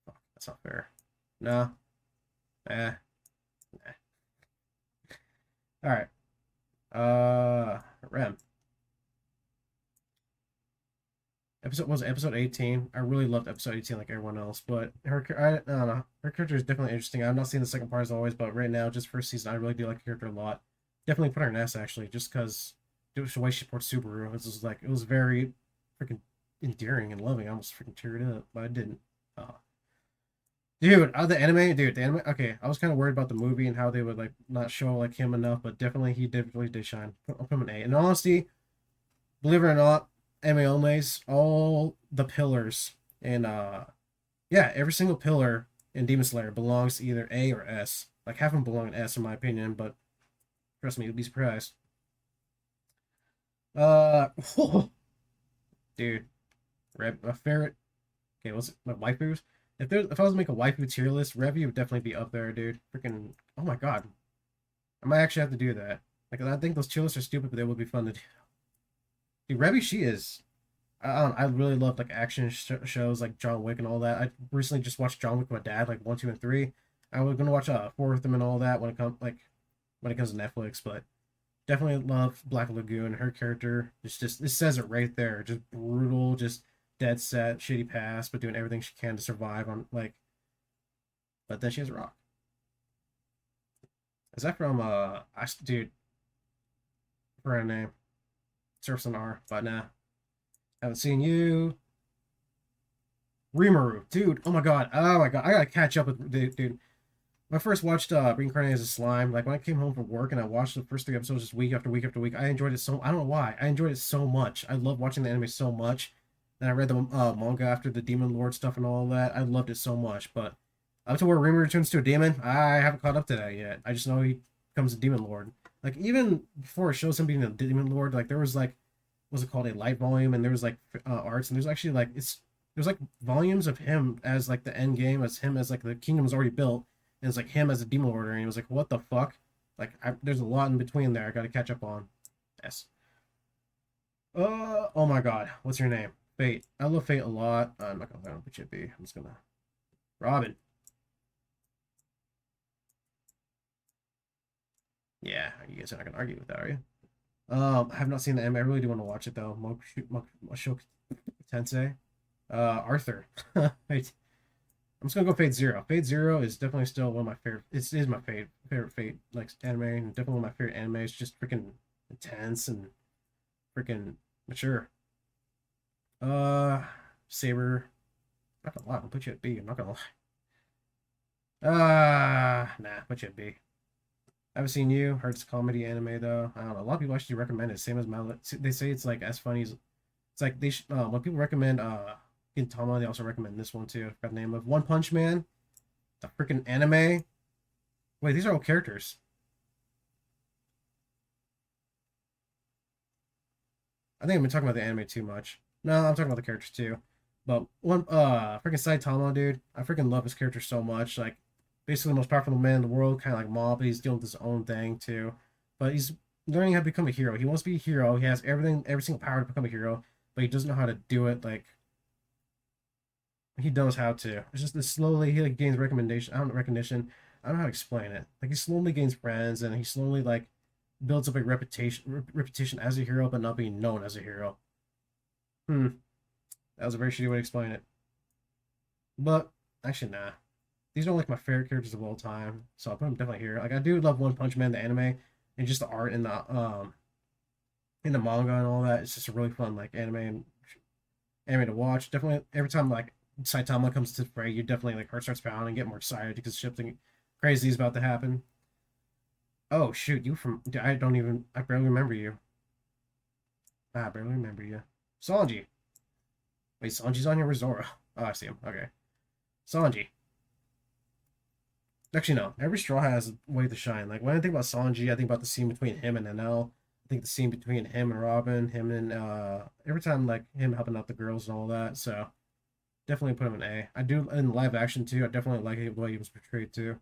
S1: Fuck, that's not fair. No. Eh. Nah. All right. Rem. Episode was episode 18. I really loved episode 18 like everyone else, but I don't know. Her character is definitely interesting. I've not seen the second part as always, but right now, just first season, I really do like the character a lot. Definitely put her in S actually, just because the way she supports Subaru. It's just like it was very freaking endearing and loving. I almost freaking teared up, but I didn't. Dude, the anime, dude, the anime. Okay, I was kind of worried about the movie and how they would like not show like him enough, but definitely did shine. I'll put him an A. In honesty, believe it or not, anime onlys, all the pillars and yeah, every single pillar in Demon Slayer belongs to either A or S. Like half of them belong in S in my opinion, but trust me, you'll be surprised. Uh, dude, my favorite. Okay, what's it? My waifus? If I was to make a waifu tier list, Revy would definitely be up there, dude. Freaking, oh my god, I might actually have to do that. Like I think those tier lists are stupid, but they would be fun to do. Dude, Revy, she is. I really love like action shows like John Wick and all that. I recently just watched John Wick with my dad, like 1, 2, and 3. I was gonna watch 4 with him and all that when it comes to Netflix, but definitely love Black Lagoon. Her character just it says it right there. Just brutal, just dead set, shitty past, but doing everything she can to survive on like. But then she has Rock. Is that from dude? For a name, Surfs on R, but nah, haven't seen you. Rimuru, dude. Oh my god, I gotta catch up with dude. When I first watched Reincarnated as a Slime, like when I came home from work and I watched the first 3 episodes just week after week after week, I enjoyed it so. I don't know why. I enjoyed it so much. I love watching the anime so much. Then I read the manga after the Demon Lord stuff and all that. I loved it so much. But up to where Rimuru turns to a demon, I haven't caught up to that yet. I just know he becomes a Demon Lord. Like even before it shows him being a Demon Lord, like there was like, what's it called, a light volume, and there was like arts, and there's actually like there's like volumes of him as like the end game, as him as like the kingdom's already built, and it's like him as a demon lord, and he was like, what the fuck? Like, there's a lot in between there. I got to catch up on. Yes. Oh my god, what's your name? Fate. I love Fate a lot. I'm not gonna let him put you B. I'm just gonna Robin. Yeah, you guys are not gonna argue with that, are you? I have not seen the anime. I really do want to watch it though. Mushoku Tensei. Arthur. Wait, I'm just gonna go Fate Zero. Fate Zero is definitely still one of my favorite. It is my favorite Fate like anime, and definitely one of my favorite anime. It's just freaking intense and freaking mature. Uh, Saber. Not gonna lie, I'll put you at B. I'm not gonna lie. Nah, put you at B. I haven't seen you. Heard it's a comedy anime though. I don't know. A lot of people actually recommend it. Same as Mallet. They say it's like as funny as it's like they. When people recommend Gintama, they also recommend this one too. I forgot the name of One Punch Man. The freaking anime. Wait, these are all characters. I think I've been talking about the anime too much. No, I'm talking about the characters too. But one freaking Saitama, dude. I freaking love his character so much. Like basically the most powerful man in the world, kinda like Mob, but he's dealing with his own thing too. But he's learning how to become a hero. He wants to be a hero. He has everything, every single power to become a hero, but he doesn't know how to do it like he knows how to. It's just that slowly he like gains recommendation. I don't know, recognition. I don't know how to explain it. Like he slowly gains friends and he slowly like builds up a reputation as a hero, but not being known as a hero. Hmm. That was a very shitty way to explain it. But actually, nah. These are like my favorite characters of all time, so I'll put them definitely here. Like I do love One Punch Man, the anime, and just the art in the manga and all that. It's just a really fun like anime to watch. Definitely every time like Saitama comes to fray, you definitely like heart starts pounding and get more excited because something crazy is about to happen. Oh shoot, you from I barely remember you. I barely remember you. Sanji. Wait, Sanji's on here with Zoro. Oh, I see him. Okay. Sanji. Actually, no. Every straw has a way to shine. Like when I think about Sanji, I think about the scene between him and NL. I think the scene between him and Robin, him and every time like him helping out the girls and all that. So definitely put him in A. I do in live action too. I definitely like the way he was portrayed too.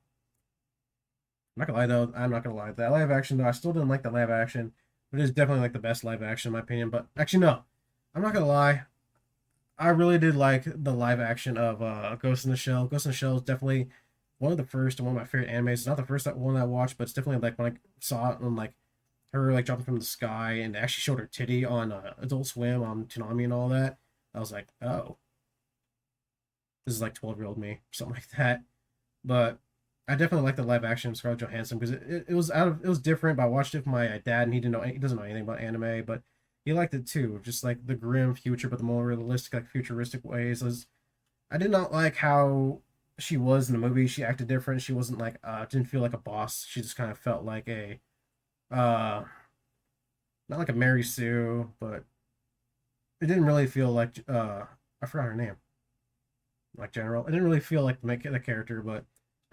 S1: I'm not gonna lie though. I'm not gonna lie. That live action though, I still didn't like the live action. It is definitely like the best live action in my opinion. But actually, no. I'm not gonna lie. I really did like the live action of Ghost in the Shell. Ghost in the Shell is definitely one of the first and one of my favorite animes. It's not the first one I watched, but it's definitely like when I saw it on like her like dropping from the sky and they actually showed her titty on Adult Swim on Toonami and all that. I was like, oh, this is like 12-year-old me, something like that. But I definitely like the live action of Scarlett Johansson because it was different. But I watched it with my dad and he doesn't know anything about anime, but he liked it too. Just like the grim future, but the more realistic, like futuristic ways. I did not like how she was in the movie. She acted different. She wasn't like didn't feel like a boss. She just kind of felt like a uh not like a Mary Sue, but it didn't really feel like I forgot her name. Like General. It didn't really feel like the character, but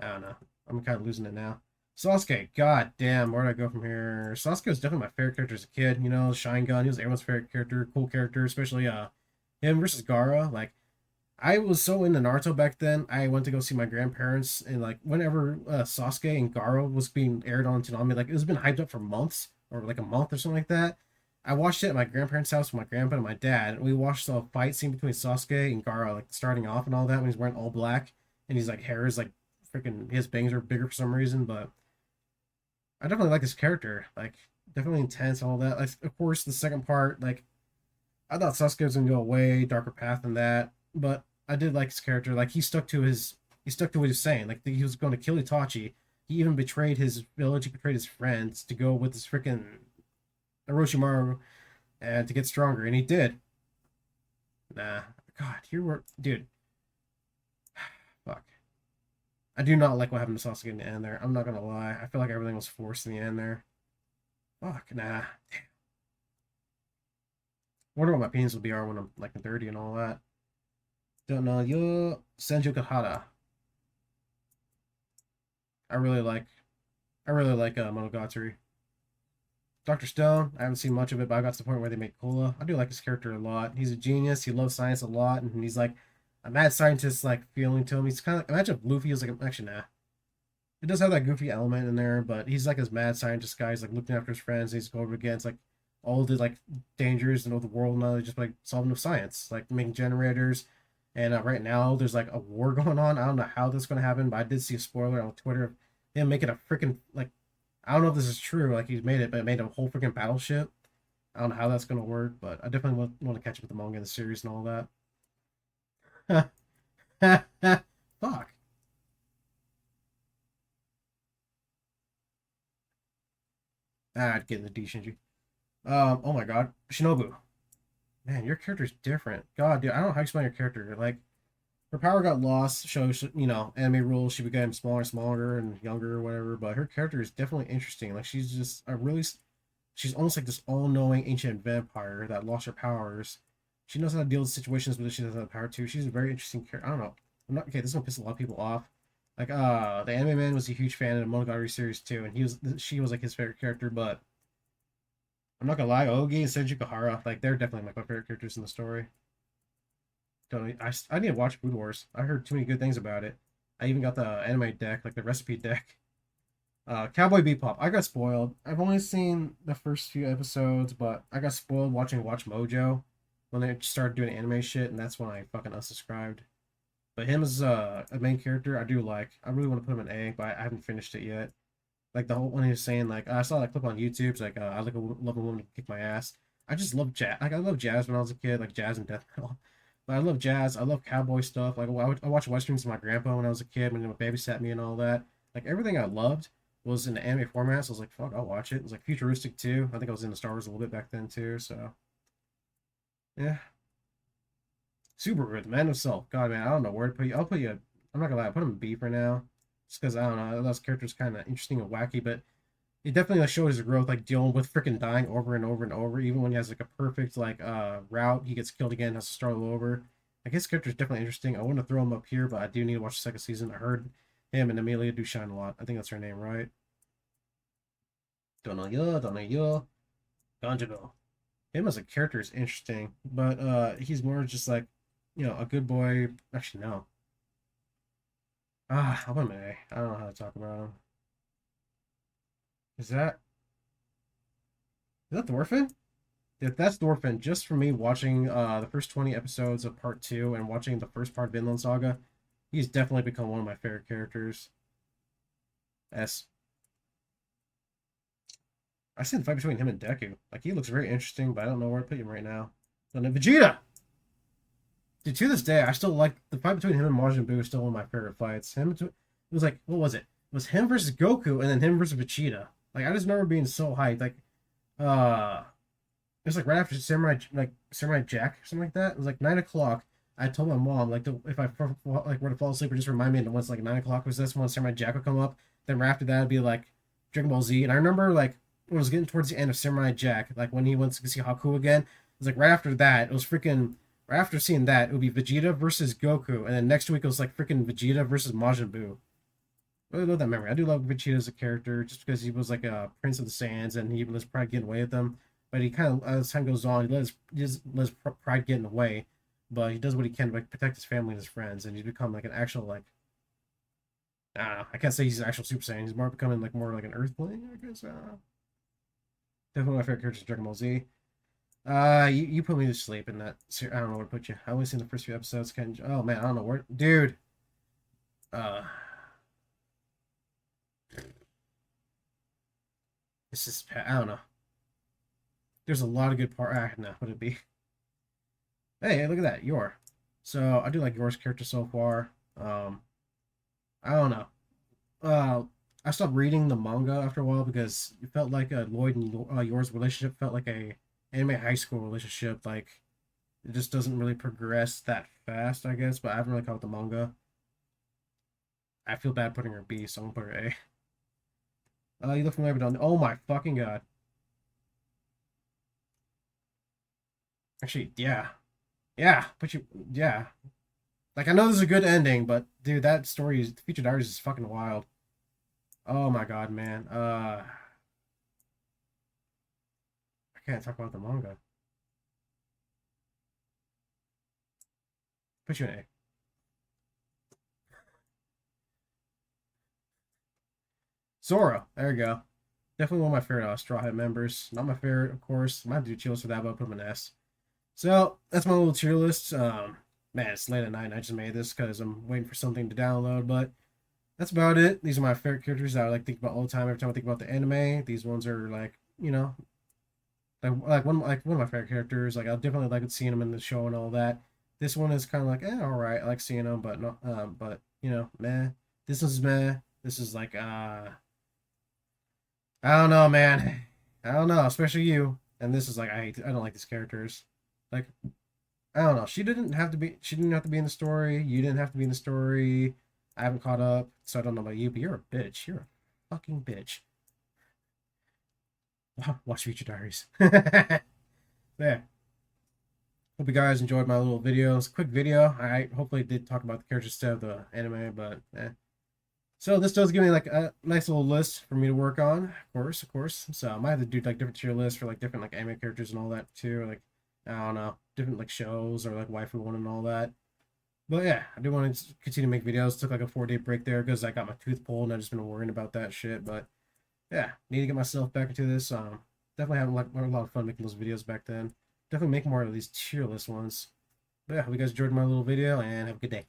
S1: I don't know. I'm kind of losing it now. Sasuke, god damn, where do I go from here? Sasuke was definitely my favorite character as a kid. You know, Shine Gun. He was everyone's favorite character, cool character, especially him versus Gaara. Like I was so into Naruto back then. I went to go see my grandparents, and like whenever Sasuke and Gaara was being aired on Toonami, like it was been hyped up for months or like a month or something like that. I watched it at my grandparents' house with my grandpa and my dad. And we watched the fight scene between Sasuke and Gaara, like starting off and all that when he's wearing all black and he's like hair is like freaking his bangs are bigger for some reason. But I definitely like his character, like definitely intense and all that. Like of course the second part, like I thought Sasuke was gonna go a way darker path than that, but I did like his character. Like he stuck to what he was saying. Like he was going to kill Itachi. He even betrayed his village. He betrayed his friends to go with this freaking Orochimaru and to get stronger, and he did. Nah, God, here we're dude. Fuck. I do not like what happened to Sasuke in the end there. I'm not gonna lie. I feel like everything was forced in the end there. Fuck, nah. Wonder what my opinions will be are when I'm like 30 and all that. Don't know. Yo, Senju Kahara. I really like. I really like Monogatari. Dr. Stone. I haven't seen much of it, but I got to the point where they make Cola. I do like his character a lot. He's a genius. He loves science a lot, and he's like a mad scientist, like feeling to him. He's kind of imagine if Luffy was like actually nah. It does have that goofy element in there, but he's like his mad scientist guy. He's like looking after his friends. He's going against like all the like dangers and all the world knowledge, just like solving with science, like making generators. And right now, there's like a war going on. I don't know how this is gonna happen, but I did see a spoiler on Twitter of him making a freaking like I don't know if this is true. Like he's made it, but it made a whole freaking battleship. I don't know how that's gonna work, but I definitely want to catch up with the manga and the series and all that. Fuck. I'd get in the D Shinji. Oh my god, Shinobu. Man, your character's different. God, dude, I don't know how to explain your character. Like, her power got lost. Shows, anime rules. She became smaller, smaller, and younger, or whatever. But her character is definitely interesting. Like, she's just a really, she's almost like this all-knowing ancient vampire that lost her powers. She knows how to deal with situations where she doesn't have the power to. She's a very interesting character. I don't know. I'm not okay. This is gonna piss a lot of people off. Like, the Anime Man was a huge fan of the Monogatari series too, and she was like his favorite character. But I'm not gonna lie, Ogi and Senju Kahara, like they're definitely like my favorite characters in the story. Don't I need to watch Food Wars. I heard too many good things about it. I even got the anime deck, like the recipe deck. Cowboy Bebop. I got spoiled. I've only seen the first few episodes, but I got spoiled watching Watch Mojo when they started doing anime shit, and that's when I fucking unsubscribed. But him as a main character, I do like. I really want to put him in A, but I haven't finished it yet. Like the whole when he was saying like I saw that clip on YouTube. It's like I like love a woman to kick my ass. I just love jazz. Like I love jazz when I was a kid, like jazz and death metal. But I love jazz. I love cowboy stuff. Like I watched westerns with my grandpa when I was a kid when he babysat me and all that. Like everything I loved was in the anime format. So I was like, fuck, I'll watch it. It was like futuristic too. I think I was into Star Wars a little bit back then too. So yeah, super good. Man of Self. God man, I don't know where to put you. I'll put you. I'm not gonna lie. I'll put him in B for now. Just because I don't know. Those characters kind of interesting and wacky, but it definitely like showed his growth, like dealing with freaking dying over and over and over. Even when he has like a perfect like route, he gets killed again, has to start all over. Like his character is definitely interesting. I want to throw him up here, but I do need to watch the second season. I heard him and Amelia do shine a lot. I think that's her name, right? Don't know you, Ganjibo. Him as a character is interesting, but he's more just like, a good boy. Actually, no. I'm a May. I don't know how to talk about him. Is that the orphan? If that's Thorfinn, just for me watching the first 20 episodes of part two and watching the first part of Vinland Saga, he's definitely become one of my favorite characters. S. I see the fight between him and Deku. Like he looks very interesting, but I don't know where to put him right now. And then Vegeta! Dude, to this day, I still like the fight between him and Majin Buu is still one of my favorite fights. It was like, what was it? It was him versus Goku and then him versus Vegeta. Like I just remember being so hyped. Like, uh it was like right after Samurai Jack or something like that. It was like 9 o'clock. I told my mom like if I like were to fall asleep or just remind me that once like 9 o'clock was this one Samurai Jack would come up. Then right after that it'd be like Dragon Ball Z. And I remember like when it was getting towards the end of Samurai Jack, like when he went to see Haku again. It was like right after that. It was freaking right after seeing that. It would be Vegeta versus Goku, and then next week it was like freaking Vegeta versus Majin Buu. I really love that memory. I do love Vegeta as a character just because he was like a prince of the sands and he was probably getting away with them. But he kind of, as time goes on, he just lets pride get in the way. But he does what he can to like, protect his family and his friends, and he's become like an actual like I don't know. I can't say he's an actual Super Saiyan. He's more becoming like more like an Earthling, I guess. Definitely my favorite character is Dragon Ball Z. You put me to sleep in that. I don't know where to put you. I only seen the first few episodes. Oh man, I don't know where, dude. Uh, this is I don't know. There's a lot of good part. No, would it be? Hey, look at that, Yor. So I do like Yor's character so far. I don't know. Uh, I stopped reading the manga after a while because it felt like Lloyd and Yor's relationship felt like a anime high school relationship. Like it just doesn't really progress that fast, I guess. But I haven't really caught the manga. I feel bad putting her B, so I'm gonna put her A. You look familiar, but oh my fucking god. Actually, yeah, yeah, but yeah. Like I know this is a good ending, but dude, that story is the Future Diaries is fucking wild. Oh my god, man. I can't talk about the manga. Put you in A. Zoro. There you go. Definitely one of my favorite Straw Hat members. Not my favorite, of course. Might do chills for that, but I'll put him in S. So that's my little tier list. Man, it's late at night and I just made this because I'm waiting for something to download, but that's about it. These are my favorite characters that I like think about all the time. Every time I think about the anime, these ones are like, like one of my favorite characters. Like I'll definitely like seeing them in the show and all that. This one is kind of like, all right. I like seeing them, but not, but meh. This is meh. This is like, I don't know, man. I don't know, especially you. And this is like, I don't like these characters. Like, I don't know. She didn't have to be. She didn't have to be in the story. You didn't have to be in the story. I haven't caught up, so I don't know about you. But you're a bitch. You're a fucking bitch. Watch Future Diaries. Yeah. Hope you guys enjoyed my little video. It's a quick video. I hopefully did talk about the characters instead of the anime, but So this does give me like a nice little list for me to work on, of course. So I might have to do like different tier lists for like different like anime characters and all that too. Like I don't know, different like shows or like waifu one and all that. But yeah, I do want to continue to make videos. Took like a 4-day break there because I got my tooth pulled and I've just been worrying about that shit. But yeah, need to get myself back into this. Definitely having like a lot of fun making those videos back then. Definitely make more of these tier list ones. But yeah, hope you guys enjoyed my little video and have a good day.